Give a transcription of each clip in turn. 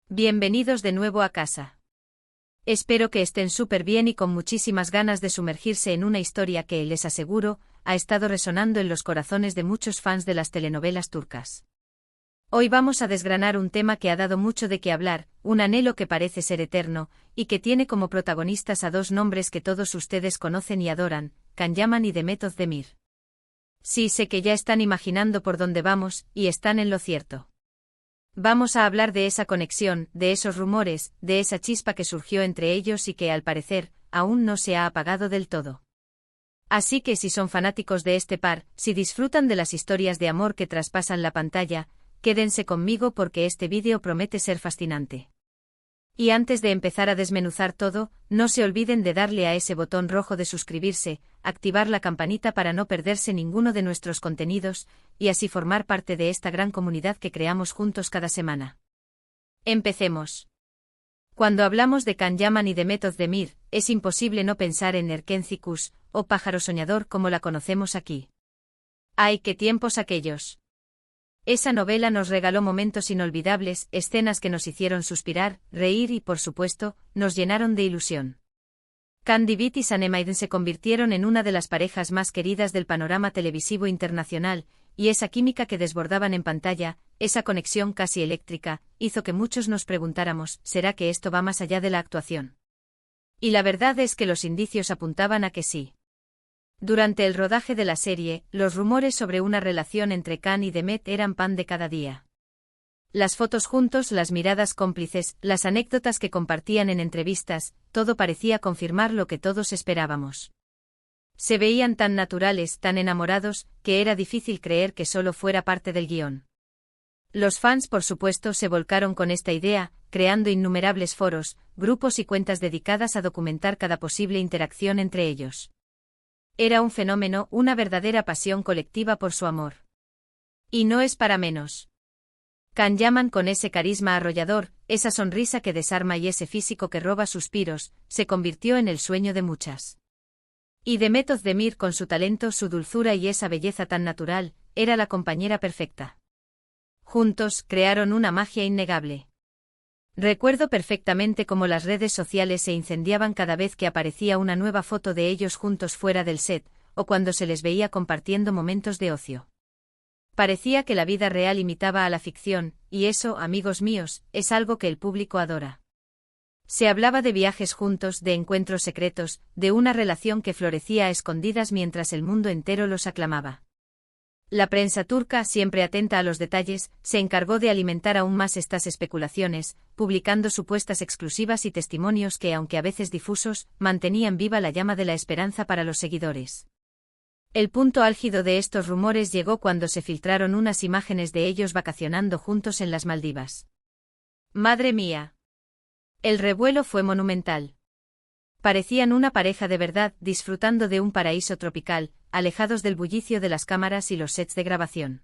Bienvenidos de nuevo a casa. Espero que estén súper bien y con muchísimas ganas de sumergirse en una historia que, les aseguro, ha estado resonando en los corazones de muchos fans de las telenovelas turcas. Hoy vamos a desgranar un tema que ha dado mucho de qué hablar, un anhelo que parece ser eterno, y que tiene como protagonistas a dos nombres que todos ustedes conocen y adoran, Can Yaman y Demet Özdemir. Sí, sé que ya están imaginando por dónde vamos, y están en lo cierto. Vamos a hablar de esa conexión, de esos rumores, de esa chispa que surgió entre ellos y que, al parecer, aún no se ha apagado del todo. Así que si son fanáticos de este par, si disfrutan de las historias de amor que traspasan la pantalla, quédense conmigo porque este vídeo promete ser fascinante. Y antes de empezar a desmenuzar todo, no se olviden de darle a ese botón rojo de suscribirse, activar la campanita para no perderse ninguno de nuestros contenidos, y así formar parte de esta gran comunidad que creamos juntos cada semana. Empecemos. Cuando hablamos de Can Yaman y Demet Özdemir, es imposible no pensar en Erkenci Kuş, o pájaro soñador como la conocemos aquí. ¡Ay, qué tiempos aquellos! Esa novela nos regaló momentos inolvidables, escenas que nos hicieron suspirar, reír y, por supuesto, nos llenaron de ilusión. Can Divit y Sanem Aydin se convirtieron en una de las parejas más queridas del panorama televisivo internacional, y esa química que desbordaban en pantalla, esa conexión casi eléctrica, hizo que muchos nos preguntáramos, ¿será que esto va más allá de la actuación? Y la verdad es que los indicios apuntaban a que sí. Durante el rodaje de la serie, los rumores sobre una relación entre Can y Demet eran pan de cada día. Las fotos juntos, las miradas cómplices, las anécdotas que compartían en entrevistas, todo parecía confirmar lo que todos esperábamos. Se veían tan naturales, tan enamorados, que era difícil creer que solo fuera parte del guión. Los fans, por supuesto, se volcaron con esta idea, creando innumerables foros, grupos y cuentas dedicadas a documentar cada posible interacción entre ellos. Era un fenómeno, una verdadera pasión colectiva por su amor. Y no es para menos. Can Yaman, con ese carisma arrollador, esa sonrisa que desarma y ese físico que roba suspiros, se convirtió en el sueño de muchas. Y Demet Özdemir, con su talento, su dulzura y esa belleza tan natural, era la compañera perfecta. Juntos, crearon una magia innegable. Recuerdo perfectamente cómo las redes sociales se incendiaban cada vez que aparecía una nueva foto de ellos juntos fuera del set, o cuando se les veía compartiendo momentos de ocio. Parecía que la vida real imitaba a la ficción, y eso, amigos míos, es algo que el público adora. Se hablaba de viajes juntos, de encuentros secretos, de una relación que florecía a escondidas mientras el mundo entero los aclamaba. La prensa turca, siempre atenta a los detalles, se encargó de alimentar aún más estas especulaciones, publicando supuestas exclusivas y testimonios que, aunque a veces difusos, mantenían viva la llama de la esperanza para los seguidores. El punto álgido de estos rumores llegó cuando se filtraron unas imágenes de ellos vacacionando juntos en las Maldivas. ¡Madre mía! El revuelo fue monumental. Parecían una pareja de verdad, disfrutando de un paraíso tropical, alejados del bullicio de las cámaras y los sets de grabación.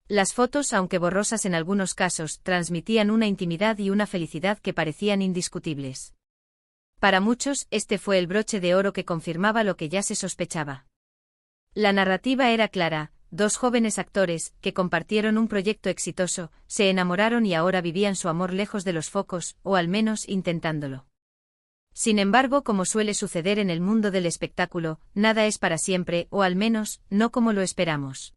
Las fotos, aunque borrosas en algunos casos, transmitían una intimidad y una felicidad que parecían indiscutibles. Para muchos, este fue el broche de oro que confirmaba lo que ya se sospechaba. La narrativa era clara: dos jóvenes actores, que compartieron un proyecto exitoso, se enamoraron y ahora vivían su amor lejos de los focos, o al menos intentándolo. Sin embargo, como suele suceder en el mundo del espectáculo, nada es para siempre, o al menos, no como lo esperamos.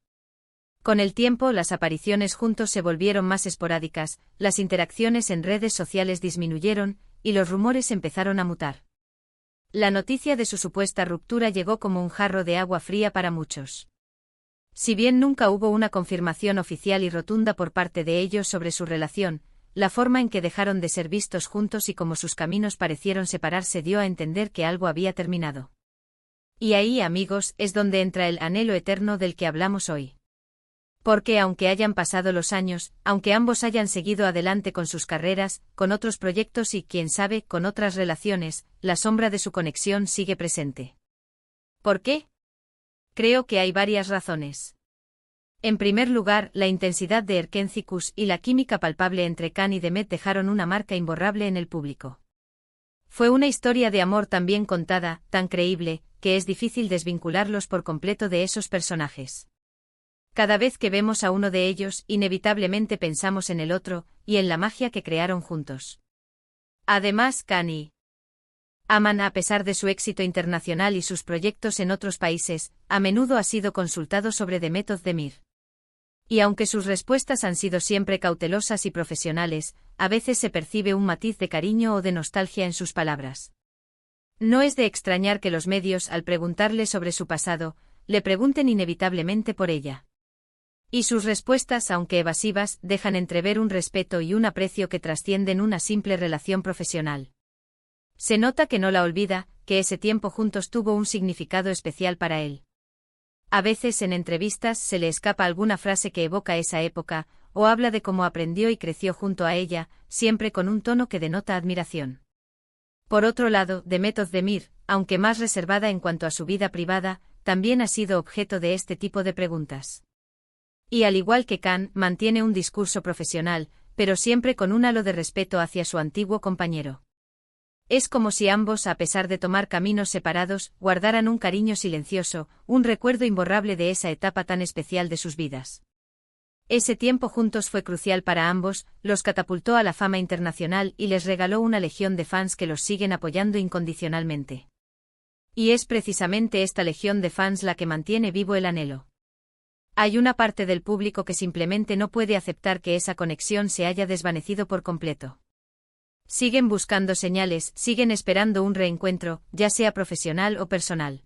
Con el tiempo, las apariciones juntos se volvieron más esporádicas, las interacciones en redes sociales disminuyeron, y los rumores empezaron a mutar. La noticia de su supuesta ruptura llegó como un jarro de agua fría para muchos. Si bien nunca hubo una confirmación oficial y rotunda por parte de ellos sobre su relación, la forma en que dejaron de ser vistos juntos y cómo sus caminos parecieron separarse dio a entender que algo había terminado. Y ahí, amigos, es donde entra el anhelo eterno del que hablamos hoy. Porque aunque hayan pasado los años, aunque ambos hayan seguido adelante con sus carreras, con otros proyectos y, quién sabe, con otras relaciones, la sombra de su conexión sigue presente. ¿Por qué? Creo que hay varias razones. En primer lugar, la intensidad de Erkenci Kuş y la química palpable entre Can y Demet dejaron una marca imborrable en el público. Fue una historia de amor tan bien contada, tan creíble, que es difícil desvincularlos por completo de esos personajes. Cada vez que vemos a uno de ellos, inevitablemente pensamos en el otro, y en la magia que crearon juntos. Además, Khan y Aman, a pesar de su éxito internacional y sus proyectos en otros países, a menudo ha sido consultado sobre The Method de Mir. Y aunque sus respuestas han sido siempre cautelosas y profesionales, a veces se percibe un matiz de cariño o de nostalgia en sus palabras. No es de extrañar que los medios, al preguntarle sobre su pasado, le pregunten inevitablemente por ella. Y sus respuestas, aunque evasivas, dejan entrever un respeto y un aprecio que trascienden una simple relación profesional. Se nota que no la olvida, que ese tiempo juntos tuvo un significado especial para él. A veces en entrevistas se le escapa alguna frase que evoca esa época, o habla de cómo aprendió y creció junto a ella, siempre con un tono que denota admiración. Por otro lado, The Method de Mir, aunque más reservada en cuanto a su vida privada, también ha sido objeto de este tipo de preguntas. Y al igual que Khan, mantiene un discurso profesional, pero siempre con un halo de respeto hacia su antiguo compañero. Es como si ambos, a pesar de tomar caminos separados, guardaran un cariño silencioso, un recuerdo imborrable de esa etapa tan especial de sus vidas. Ese tiempo juntos fue crucial para ambos, los catapultó a la fama internacional y les regaló una legión de fans que los siguen apoyando incondicionalmente. Y es precisamente esta legión de fans la que mantiene vivo el anhelo. Hay una parte del público que simplemente no puede aceptar que esa conexión se haya desvanecido por completo. Siguen buscando señales, siguen esperando un reencuentro, ya sea profesional o personal.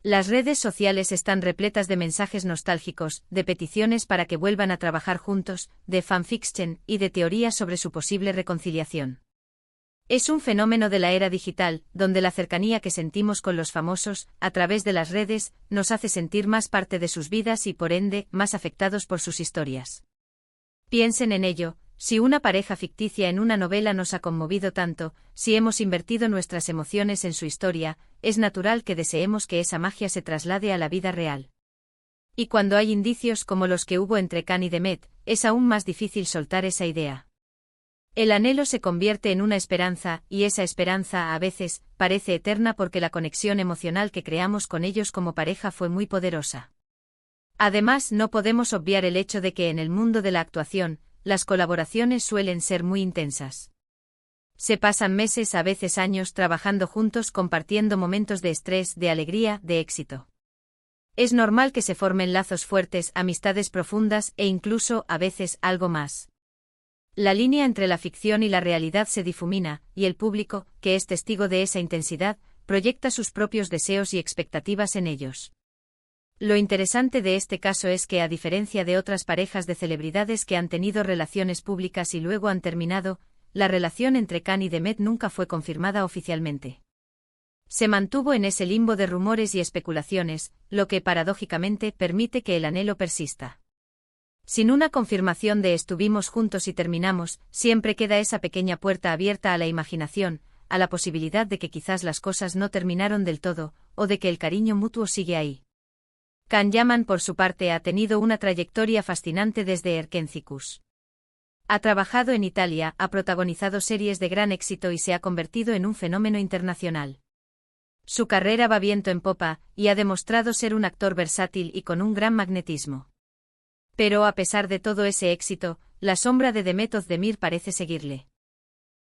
Las redes sociales están repletas de mensajes nostálgicos, de peticiones para que vuelvan a trabajar juntos, de fanfiction y de teorías sobre su posible reconciliación. Es un fenómeno de la era digital, donde la cercanía que sentimos con los famosos, a través de las redes, nos hace sentir más parte de sus vidas y por ende, más afectados por sus historias. Piensen en ello. Si una pareja ficticia en una novela nos ha conmovido tanto, si hemos invertido nuestras emociones en su historia, es natural que deseemos que esa magia se traslade a la vida real. Y cuando hay indicios como los que hubo entre Khan y Demet, es aún más difícil soltar esa idea. El anhelo se convierte en una esperanza, y esa esperanza, a veces, parece eterna porque la conexión emocional que creamos con ellos como pareja fue muy poderosa. Además, no podemos obviar el hecho de que en el mundo de la actuación, las colaboraciones suelen ser muy intensas. Se pasan meses, a veces años, trabajando juntos, compartiendo momentos de estrés, de alegría, de éxito. Es normal que se formen lazos fuertes, amistades profundas e incluso, a veces, algo más. La línea entre la ficción y la realidad se difumina, y el público, que es testigo de esa intensidad, proyecta sus propios deseos y expectativas en ellos. Lo interesante de este caso es que, a diferencia de otras parejas de celebridades que han tenido relaciones públicas y luego han terminado, la relación entre Khan y Demet nunca fue confirmada oficialmente. Se mantuvo en ese limbo de rumores y especulaciones, lo que paradójicamente permite que el anhelo persista. Sin una confirmación de estuvimos juntos y terminamos, siempre queda esa pequeña puerta abierta a la imaginación, a la posibilidad de que quizás las cosas no terminaron del todo, o de que el cariño mutuo sigue ahí. Khan Yaman, por su parte, ha tenido una trayectoria fascinante desde Erkencicus. Ha trabajado en Italia, ha protagonizado series de gran éxito y se ha convertido en un fenómeno internacional. Su carrera va viento en popa, y ha demostrado ser un actor versátil y con un gran magnetismo. Pero a pesar de todo ese éxito, la sombra de Demet Özdemir parece seguirle.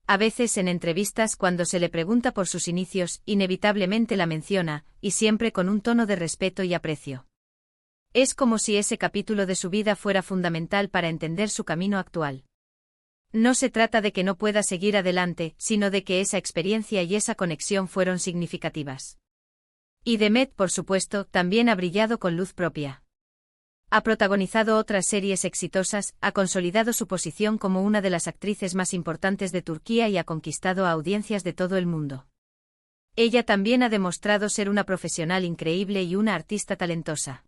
A veces en entrevistas, cuando se le pregunta por sus inicios, inevitablemente la menciona, y siempre con un tono de respeto y aprecio. Es como si ese capítulo de su vida fuera fundamental para entender su camino actual. No se trata de que no pueda seguir adelante, sino de que esa experiencia y esa conexión fueron significativas. Y Demet, por supuesto, también ha brillado con luz propia. Ha protagonizado otras series exitosas, ha consolidado su posición como una de las actrices más importantes de Turquía y ha conquistado a audiencias de todo el mundo. Ella también ha demostrado ser una profesional increíble y una artista talentosa.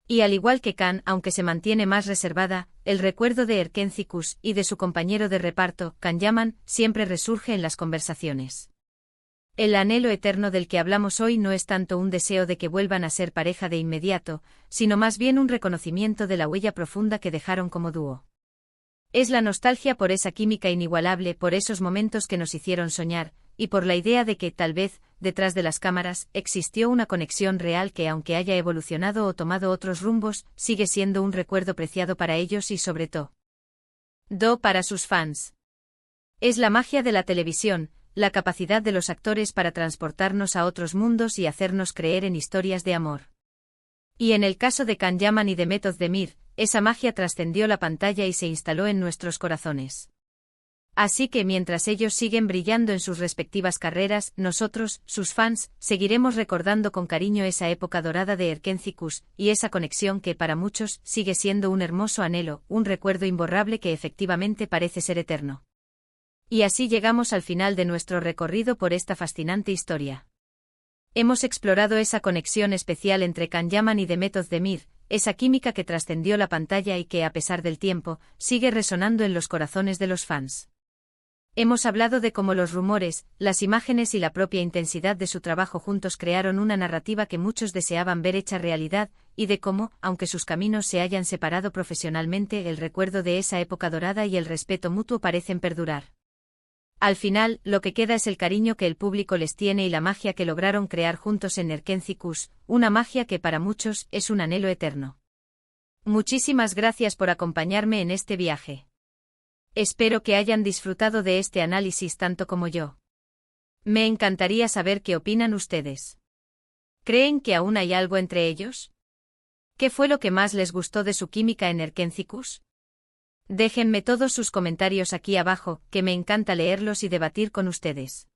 Y al igual que Khan, aunque se mantiene más reservada, el recuerdo de Erkencicus y de su compañero de reparto, Khan Yaman, siempre resurge en las conversaciones. El anhelo eterno del que hablamos hoy no es tanto un deseo de que vuelvan a ser pareja de inmediato, sino más bien un reconocimiento de la huella profunda que dejaron como dúo. Es la nostalgia por esa química inigualable, por esos momentos que nos hicieron soñar, y por la idea de que, tal vez, detrás de las cámaras, existió una conexión real que, aunque haya evolucionado o tomado otros rumbos, sigue siendo un recuerdo preciado para ellos y sobre todo para sus fans. Es la magia de la televisión, la capacidad de los actores para transportarnos a otros mundos y hacernos creer en historias de amor. Y en el caso de Can Yaman y de Method Demir, esa magia trascendió la pantalla y se instaló en nuestros corazones. Así que mientras ellos siguen brillando en sus respectivas carreras, nosotros, sus fans, seguiremos recordando con cariño esa época dorada de Erkenci Kuş, y esa conexión que para muchos sigue siendo un hermoso anhelo, un recuerdo imborrable que efectivamente parece ser eterno. Y así llegamos al final de nuestro recorrido por esta fascinante historia. Hemos explorado esa conexión especial entre Can Yaman y de Method Demir, esa química que trascendió la pantalla y que, a pesar del tiempo, sigue resonando en los corazones de los fans. Hemos hablado de cómo los rumores, las imágenes y la propia intensidad de su trabajo juntos crearon una narrativa que muchos deseaban ver hecha realidad, y de cómo, aunque sus caminos se hayan separado profesionalmente, el recuerdo de esa época dorada y el respeto mutuo parecen perdurar. Al final, lo que queda es el cariño que el público les tiene y la magia que lograron crear juntos en Erkenci Kuş, una magia que para muchos es un anhelo eterno. Muchísimas gracias por acompañarme en este viaje. Espero que hayan disfrutado de este análisis tanto como yo. Me encantaría saber qué opinan ustedes. ¿Creen que aún hay algo entre ellos? ¿Qué fue lo que más les gustó de su química en Erkenci Kuş? Déjenme todos sus comentarios aquí abajo, que me encanta leerlos y debatir con ustedes.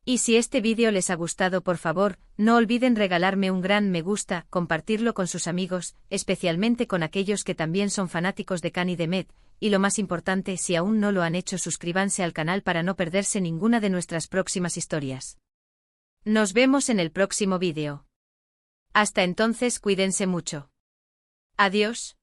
Y si este vídeo les ha gustado, por favor, no olviden regalarme un gran me gusta, compartirlo con sus amigos, especialmente con aquellos que también son fanáticos de Can y de Met, y lo más importante, si aún no lo han hecho, suscríbanse al canal para no perderse ninguna de nuestras próximas historias. Nos vemos en el próximo vídeo. Hasta entonces, cuídense mucho. Adiós.